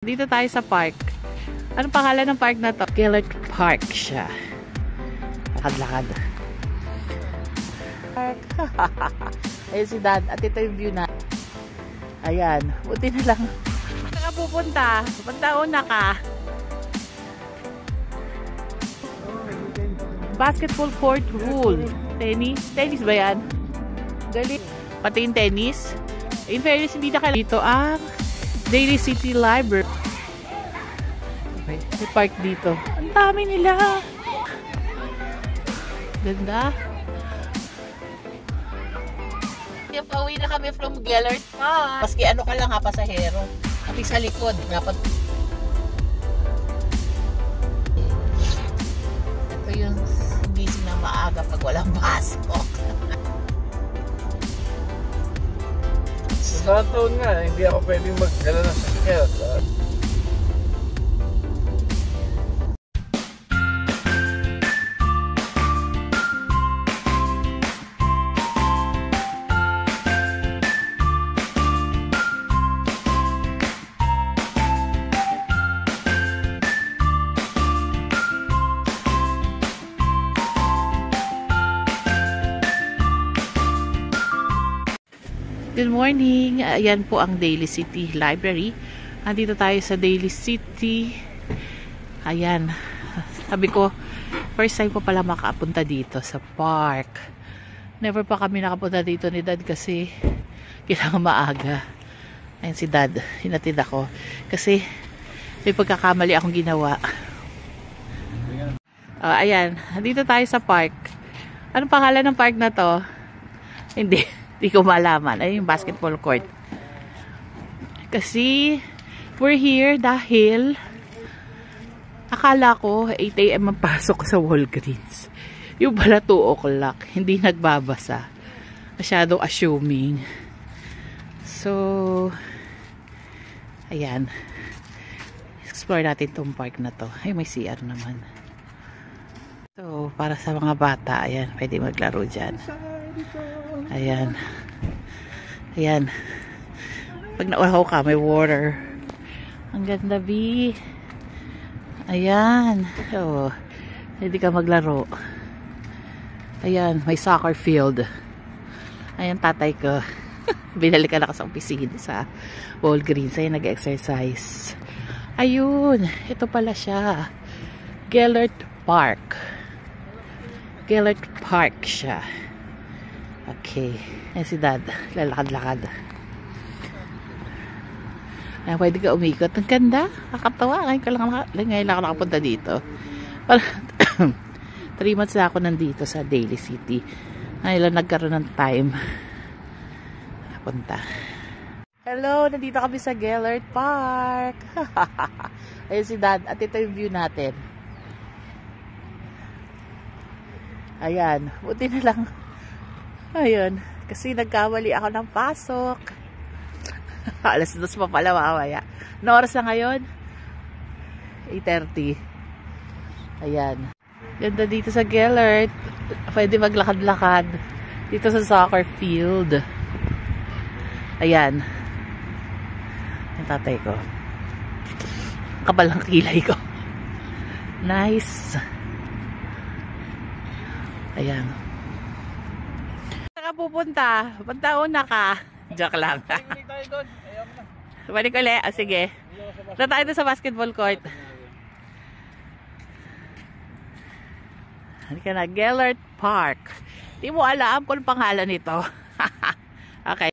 Dito tayo sa park. Anong pangalan ng park na to? Gellert Park siya. Lakad-lakad. Park. Ayun si Dad. At ito yung view na. Ayan. Buti na lang. Saan ka pupunta? Pagdauna ka. Basketball court rule. Tennis? Tennis ba yan? Galing. Pati yung tennis. In fairness, hindi na kailangan. Dito ang Daly City Library. Okay, may park dito. Ang dami nila. Ganda. Pauwi na kami from Gellert Park. Maski ano ka lang ha, pasahero. Pati sa likod. Dapat. Ito yung gising na maaga pag walang pasok. Sa taon nga, hindi ako pwedeng mag-gala ng sakit. Good morning! Ayan po ang Daly City Library. Andito tayo sa Daly City. Ayan. Sabi ko, first time po pala makapunta dito sa park. Never pa kami nakapunta dito ni Dad kasi kailangan maaga. Ayan si Dad. Hinatid ako. Kasi may pagkakamali akong ginawa. Ayan. Andito tayo sa park. Anong pangalan ng park na to? Hindi. Hindi ko malaman. Ay, yung basketball court. Kasi, we're here dahil akala ko 8 AM ang pasok sa Walgreens. Yung pala 2 o'clock. Hindi nagbabasa. Masyadong assuming. So, ayan. Explore natin tong park na to. Ay, may CR naman. So, para sa mga bata, ayan, pwede maglaro dyan. Ayan. Ayan. Pag nauhaw ka, may water. Ang ganda, B. Ayan. Oh, hindi ka maglaro. Ayan, may soccer field. Ayan, tatay ko. Binalik ka na sa opisina sa Walgreens. Ayan, nag-exercise. Ayun. Ito pala siya. Gellert Park. Gellert Park siya. Okay. Ayan si Dad. Lalakad-lakad. Ayan, pwede ka umikot. Ang ganda. Nakakatawa. Ngayon lang ako nakapunta dito. 3 months na ako nandito sa Daly City. Ngayon lang nagkaroon ng time. Napunta. Hello! Nandito kami sa Gellert Park. Ayan si Dad. At ito yung view natin. Ayan. Buti na lang. Ayun, kasi nagkamali ako ng pasok. Alas 2 pa pala mamaya. No oras na ngayon? 8:30. Ayan. Ganda dito sa Gellert. Pwede maglakad-lakad. Dito sa soccer field. Ayan. Yung tatay ko. Kapal ng kilay ko. Nice. Ayan. Pupunta. Pagdauna ka. Joke lang. Balik ulit. Sige. Punta tayo doon sa basketball court. Halika na. Gellert Park. Di mo alam kung pangalan nito. Okay.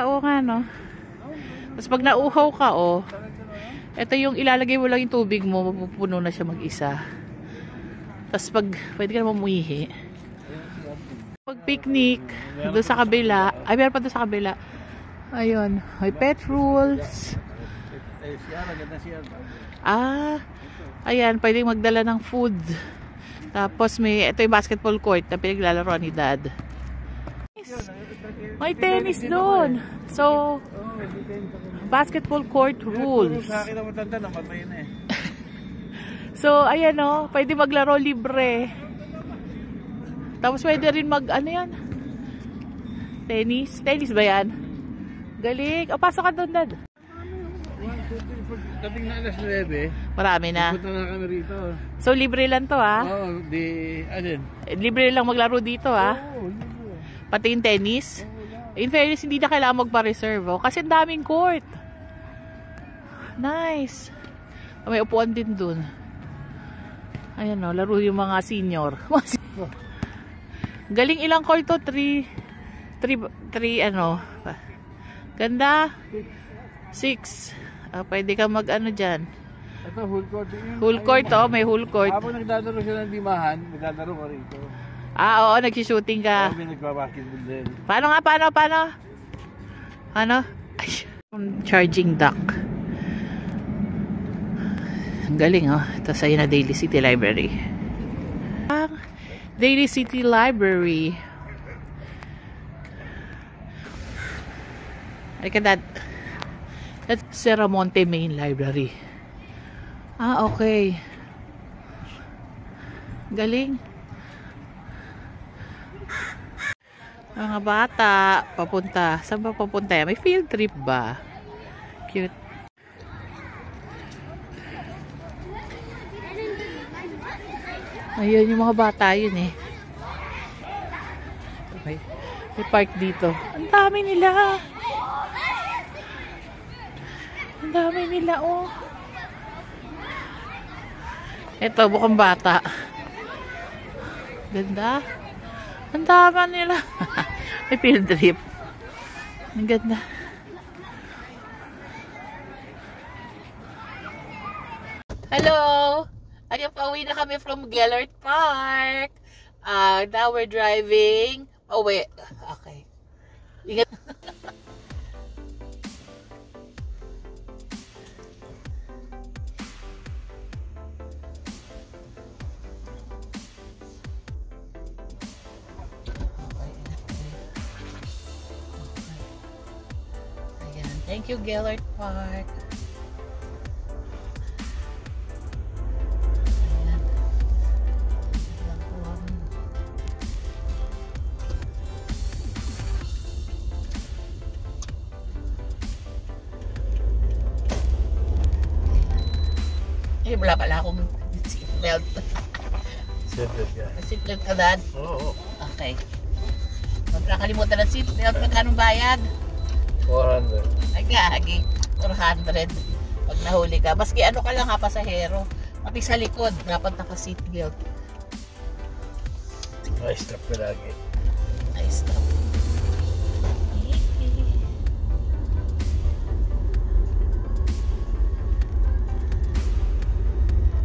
Oo nga no. Tapos pag nauhaw ka ito yung ilalagay mo lang yung tubig mo. Mapupuno na siya mag-isa. Tapos pag pwede ka naman umuihi. Pag picnic, doon sa kabila. Ay, meron pa doon sa kabila. Ayun. May pet rules. Ayan. Pwede magdala ng food. Tapos ito yung basketball court na pinaglalaro ni Dad. May tennis doon. So, basketball court rules. Sa akin na matanda, namatay na eh. So, ayan pwede maglaro libre. Tapos pwede rin ano yan? Tennis? Tennis ba yan? Galing. O, pasok ka doon, Dad. Dating na alas 9, Marami na. punta na kami rito. So, libre lang to, ha? Oo, alin? Libre lang maglaro dito, ha? Oo, libre. Pati yung tennis. In fairness, hindi na kailangan magpa-reserve, oh. Kasi ang daming court. Nice. May upuan din dun. Ayan, oh. Laro yung mga senior. Galing, ilang court to? 3, ano. Ganda. 6. Pwede ka mag-ano dyan. Ito, full court. Full court, oh. May full court. Habang nagdadaro siya ng limahan, nagdadaro ko rito. Oo, nagsishooting ka. Kami nagbabasketball din. Paano nga, paano? Ano? Ay, charging dock. Ang galing, oh. Ito sa'yo na Daly City Library. Ang Daly City Library. Ay ka, Dad. That's Serramonte Main Library. Okay. Galing. Mga bata, papunta. Saan ba papunta yan? May field trip ba? Cute. Ayun, yung mga bata yun eh. Okay. May park dito. Ang dami nila. Ang dami nila, oh. Ito, bukang bata. Ganda. Ang dami nila. May field trip. Ang ganda. Hello! Ayun, pauwi na kami from Gellert Park. Now we're driving. Oh, wait. Okay. Ingat. Thank you, Gellert Park. Ayan. Eh, wala pala akong seatbelt. Seatbelt ka. Seatbelt ka, Dad? Oo. Okay. Huwag nakalimutan ng seatbelt. Magkano bayad? 400. Ay, gagi. 400. Pag nahuli ka. Maski ano ka lang ha, pasahero. Pati sa likod, dapat naka-seatbelt. Ay, stop ka lagi. Ay, stop.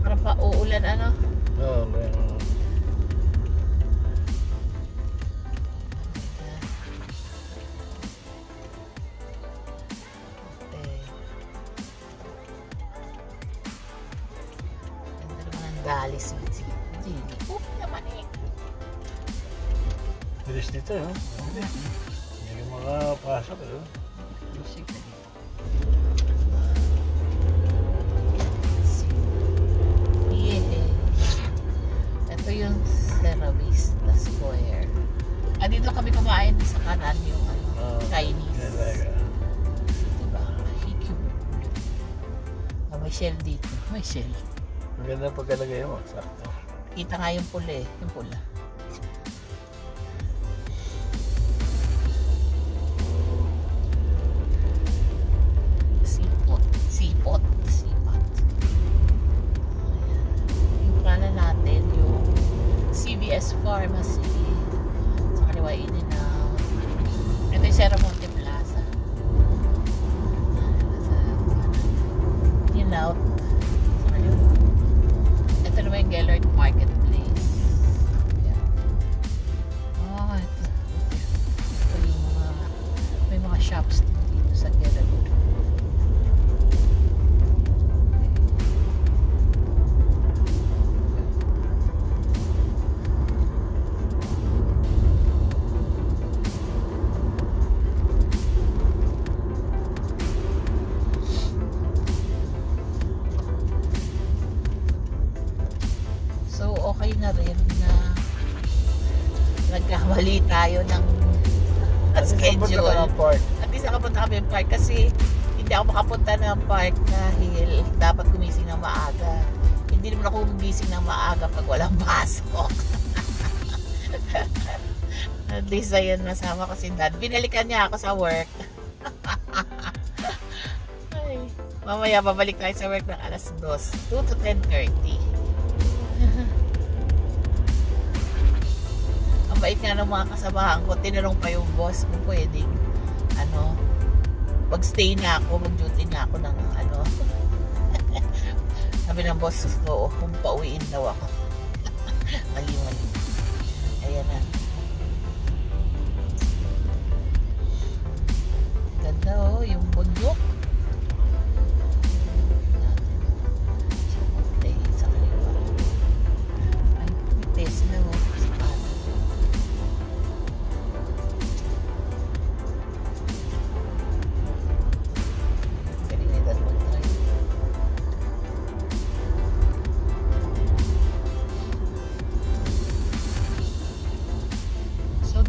Parang pa-uulan, ano? Oo, meron. Daly City. Hindi naman eh. Bilis dito, no? Hindi ka makapasok, no? Yeah. Ito yung Serra Vista Square. Dito kami kumain sa kanan yung Chinese. Diba? May shell dito. May shell. Maganda pagkalagay mo, sakto. Kita nga yung pula eh, yung pula. Sipot. Yung pala natin, yung CVS Pharmacy. Sa kaliwa In-N-Out. Ito yung Serramonte Plaza. In-N-Out. Ito naman yung Gellert Marketplace. Yeah. Ito yung may mga shops din dito sa Gellert. Okay na rin na nagkamali tayo ng schedule. At least pupunta kami ng park kasi hindi ako makapunta ng park dahil dapat gumising ng maaga. Hindi naman ako gumising ng maaga pag walang pasok. At least ayun, nasama ko si Dad. Binalikan niya ako sa work. Ay, mamaya babalik tayo sa work ng alas 2 to 10:30. Ang bait nga ng mga kasamahan ko. Tinanong pa yung boss kung pwedeng mag-stay na ako, mag-duty na ako ng sabi ng boss ko, kung pauwiin daw ako. Mali. Ayan na. Ganda yung bundok. Sa kaliwa. Ay, may Tesla sa kanan.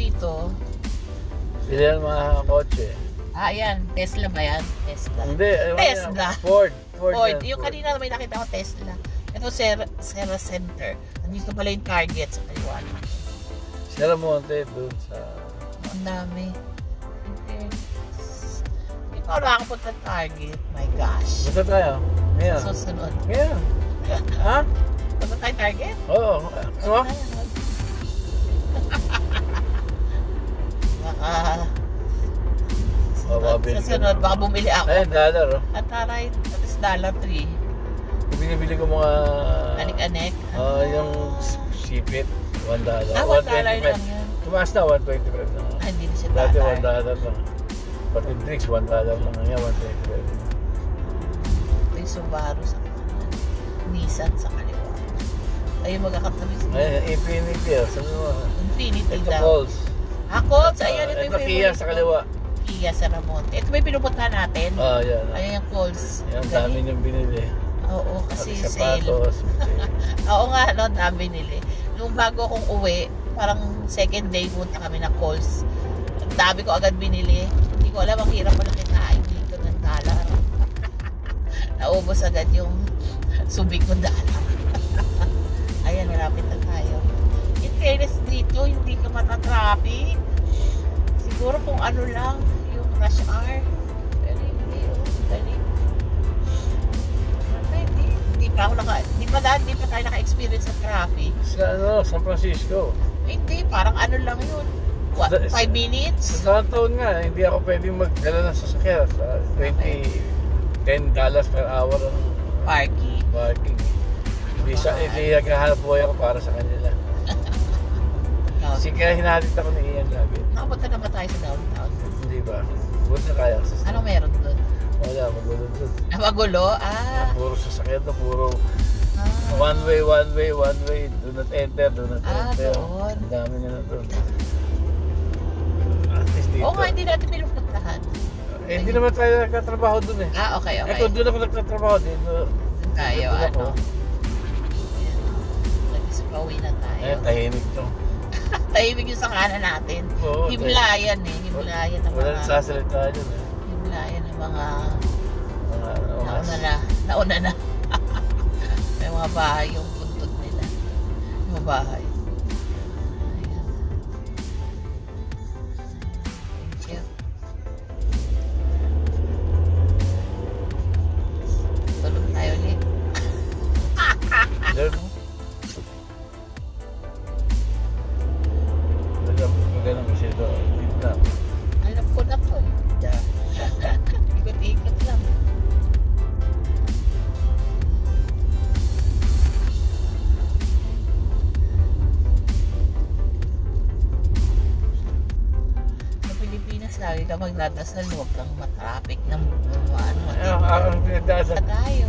Dito. Sila yung mga kotse. Ayan. Tesla ba yan? Tesla. Hindi. Tesla. Ford. Ford. Yung kanina may nakita ko Tesla. Ito Serra Center. Nandito pala yung Target sa kaliwa. Sierra Monte doon sa... Ang dami. Hindi pa ako nakakapunta ng Target. My gosh. Punta tayo. Ngayon. Susunod. Ngayon. Ha? Punta tayo Target? Oo. Ano? Susunod, baka bumili ako. Ayun, dollar At taray, at is $3. Binibili ko mga... Anik-anik? yung sipit, $1. $1 lang yan. Tumaas na, 125 na. Hindi na siya Dati $1 $1. lang. Pati drinks, $1 lang. Ngayon, 125. Ito yung Subaru sa kanan. Nissan sa kaliwa. Tayo magkakatabi sila. Ayun, Infinity. Sabi mo. Infinity Ito, daw. Coles. Coles. Ayan, ito yung Ito, Kia sa kaliwa. Kia sa Ramon. Ito may pinupunta natin. Yan. Ayan yung Coles. Yan, dami niyong binili. Oo, kasi Pati sale. sapatos. Oo nga, dami nili. Nung bago akong uwi, parang second day punta kami ng Coles. Ang dami ko agad binili. Hindi ko alam, ang hirap pala kitain dito ng dollar. Naubos agad yung subik ng dollar. Ayan, malapit na tayo. In fairness dito, hindi ka matatraffic. Siguro kung ano lang, yung rush hour. Pero hindi, dali. Hindi pa tayo naka-experience sa traffic. Sa San Francisco. Hindi, parang ano lang yun. 5 minutes? Sa downtown nga, hindi ako pwedeng magdala ng sasakyan. Sa $10 per hour ang parking. Hindi naghahanap buhay ako para sa kanila. Kasi kaya hinahalit ako ni Ian lagi. Nakapunta na ba tayo sa downtown? Hindi ba? Buti na kaya. Anong meron doon? Wala, magulo doon. Magulo? Puro sasakyan na, puro one way. Do not enter. Doon. Ang dami nyo na doon. At least dito. Oo nga, hindi natin pinupuntahan. Hindi naman tayo nagtatrabaho doon eh. Okay. Kung doon ako nagtatrabaho, dito. Tayo, Nag-pauwi na tayo. Tahimik to. Tahimik yung sa kanan natin. Oo, Himlayan eh. Himlayan ng mga... Wala nagsasalita dyan eh. Himlayan ng mga... Mga Nauna na. May mga bahay yung puntod nila. Mga bahay. Ayan. Thank you. Tulog tayo ulit. Ganun kasi ito. Alam ko na to eh. Ikot-ikot lang. Sa Pilipinas, lagi ka magdadasal, huwag kang matraffic ng Ang pinagdasal. tayo.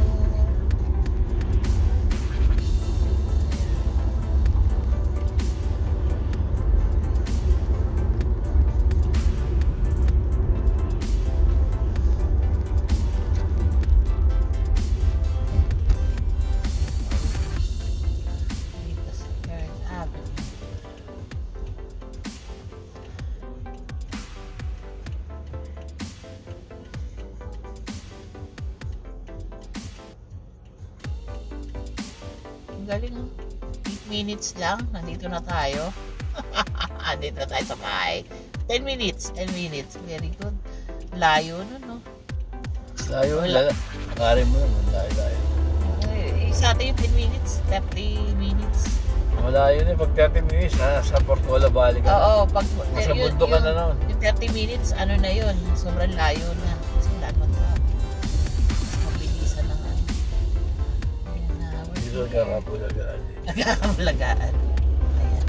galing. 8 minutes lang. Nandito na tayo. Nandito na tayo sa bahay. 10 minutes. 10 minutes. Very good. Layo nun, no? Layo, akarin mo yun. Layo. Sa atin yung 10 minutes. 30 minutes. Malayo na. Pag 30 minutes, nasa Portola Bali ka. Oo. Pag, nasa mundo ka na noon. Yung 30 minutes, ano na yun? Sobrang layo na. Kasi wala naman traffic. Mabilisan lang. Dito kakapulagaan. Kakapulagaan. Ayan.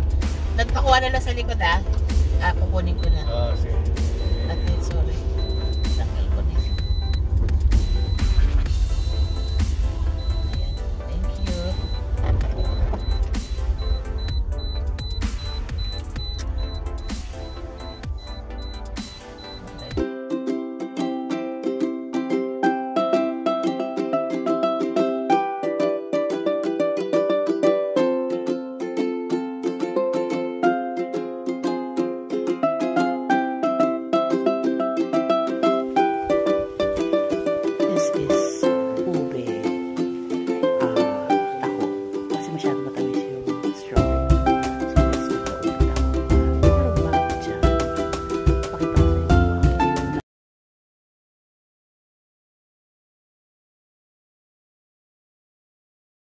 Nagpakuha na lang sa likod, Kukunin ko na. Sige. Sorry.